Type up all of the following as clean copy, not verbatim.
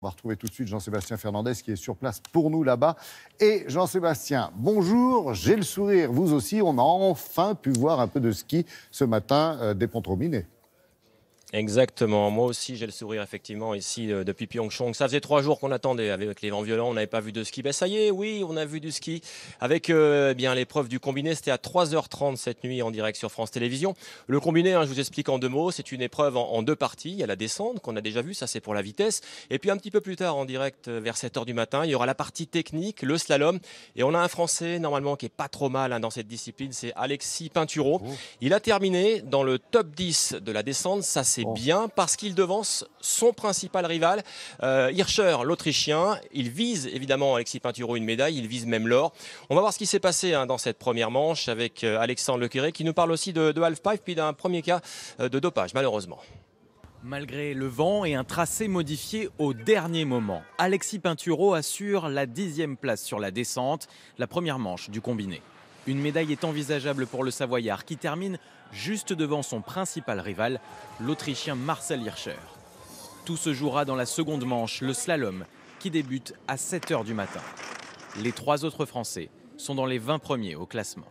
On va retrouver tout de suite Jean-Sébastien Fernandez qui est sur place pour nous là-bas. Et Jean-Sébastien, bonjour, j'ai le sourire, vous aussi, on a enfin pu voir un peu de ski ce matin des ponts Rominets. Exactement, moi aussi j'ai le sourire effectivement ici depuis Pyeongchang. Ça faisait 3 jours qu'on attendait avec les vents violents, on n'avait pas vu de ski. Ben ça y est, oui, on a vu du ski avec bien l'épreuve du combiné. C'était à 3h30 cette nuit en direct sur France Télévisions. Le combiné, je vous explique en 2 mots, c'est une épreuve en 2 parties. Il y a la descente qu'on a déjà vue, ça c'est pour la vitesse. Et puis un petit peu plus tard en direct vers 7h du matin, il y aura la partie technique, le slalom. Et on a un Français normalement qui est pas trop mal dans cette discipline, c'est Alexis Pinturault. Il a terminé dans le top 10 de la descente, ça c'est bien parce qu'il devance son principal rival, Hirscher, l'Autrichien. Il vise évidemment, Alexis Pinturault, une médaille, il vise même l'or. On va voir ce qui s'est passé dans cette première manche avec Alexandre Lequeré qui nous parle aussi de halfpipe puis d'un premier cas de dopage, malheureusement. Malgré le vent et un tracé modifié au dernier moment, Alexis Pinturault assure la 10e place sur la descente, la première manche du combiné. Une médaille est envisageable pour le Savoyard qui termine juste devant son principal rival, l'Autrichien Marcel Hirscher. Tout se jouera dans la seconde manche, le slalom, qui débute à 7h du matin. Les 3 autres Français sont dans les 20 premiers au classement.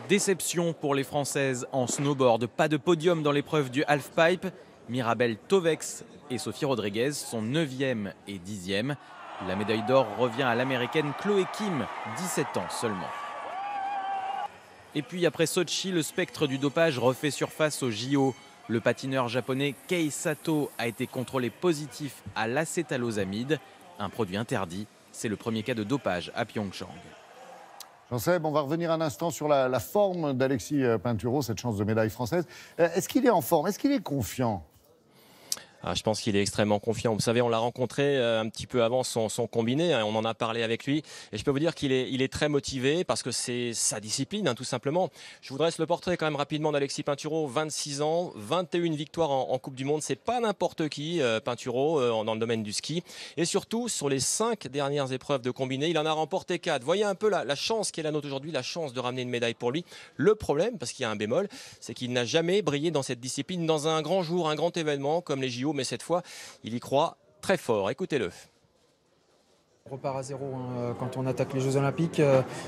Déception pour les Françaises en snowboard, pas de podium dans l'épreuve du halfpipe. Mirabel Tovex et Sophie Rodriguez sont 9e et 10e. La médaille d'or revient à l'américaine Chloé Kim, 17 ans seulement. Et puis après Sochi, le spectre du dopage refait surface au JO. Le patineur japonais Kei Sato a été contrôlé positif à l'acétalosamide, un produit interdit. C'est le premier cas de dopage à Pyeongchang. Jean-Seb, on va revenir un instant sur la forme d'Alexis Pinturault, cette chance de médaille française. Est-ce qu'il est en forme? Est-ce qu'il est confiant? Je pense qu'il est extrêmement confiant. Vous savez, on l'a rencontré un petit peu avant son combiné. On en a parlé avec lui. Et je peux vous dire qu'il est très motivé parce que c'est sa discipline, tout simplement. Je vous dresse le portrait quand même rapidement d'Alexis Pinturault. 26 ans, 21 victoires en Coupe du Monde. C'est pas n'importe qui, Pinturault, dans le domaine du ski. Et surtout, sur les 5 dernières épreuves de combiné, il en a remporté 4. Voyez un peu la chance qui est la nôtre aujourd'hui, la chance de ramener une médaille pour lui. Le problème, parce qu'il y a un bémol, c'est qu'il n'a jamais brillé dans cette discipline dans un grand jour, un grand événement comme les JO. Mais cette fois, il y croit très fort. Écoutez-le. On repart à zéro quand on attaque les Jeux Olympiques.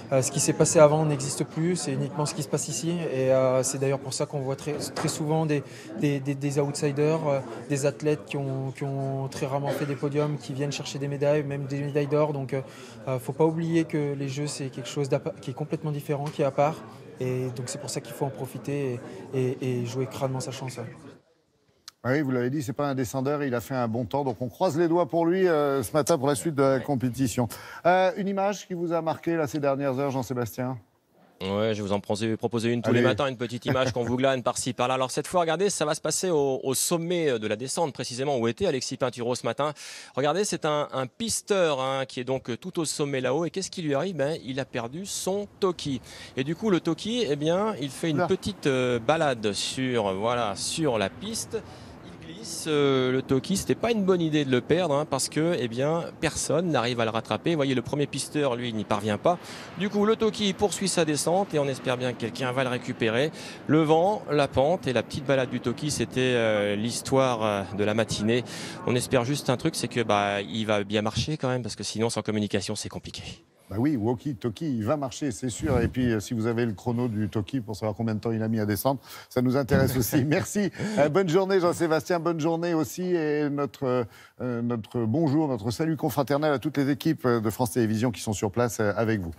Ce qui s'est passé avant n'existe plus, c'est uniquement ce qui se passe ici. Et c'est d'ailleurs pour ça qu'on voit très souvent des outsiders, des athlètes qui ont très rarement fait des podiums, qui viennent chercher des médailles, même des médailles d'or. Donc il ne faut pas oublier que les Jeux, c'est quelque chose qui est complètement différent, qui est à part. Et donc c'est pour ça qu'il faut en profiter et jouer crânement sa chance. Oui, vous l'avez dit, c'est pas un descendeur, il a fait un bon temps, donc on croise les doigts pour lui ce matin pour la suite de la compétition. Une image qui vous a marqué là, ces dernières heures, Jean-Sébastien? Ouais, je vais vous en proposer une tous les matins, une petite image qu'on vous glane par-ci, par-là. Alors cette fois, regardez, ça va se passer au sommet de la descente, précisément où était Alexis Pinturault ce matin. Regardez, c'est un pisteur qui est donc tout au sommet là-haut. Et qu'est-ce qui lui arrive? Il a perdu son toki. Et du coup, le toki, il fait une petite balade sur la piste. Le toki, c'était pas une bonne idée de le perdre parce que personne n'arrive à le rattraper. Vous voyez, le premier pisteur, lui, n'y parvient pas. Du coup, le toki poursuit sa descente et on espère bien que quelqu'un va le récupérer. Le vent, la pente et la petite balade du toki, c'était l'histoire de la matinée. On espère juste un truc, c'est que il va bien marcher quand même parce que sinon, sans communication, c'est compliqué. Bah oui, walkie-talkie, il va marcher, c'est sûr. Et puis, si vous avez le chrono du talkie pour savoir combien de temps il a mis à descendre, ça nous intéresse aussi. Merci. Bonne journée, Jean-Sébastien. Bonne journée aussi. Et notre bonjour, notre salut confraternel à toutes les équipes de France Télévisions qui sont sur place avec vous.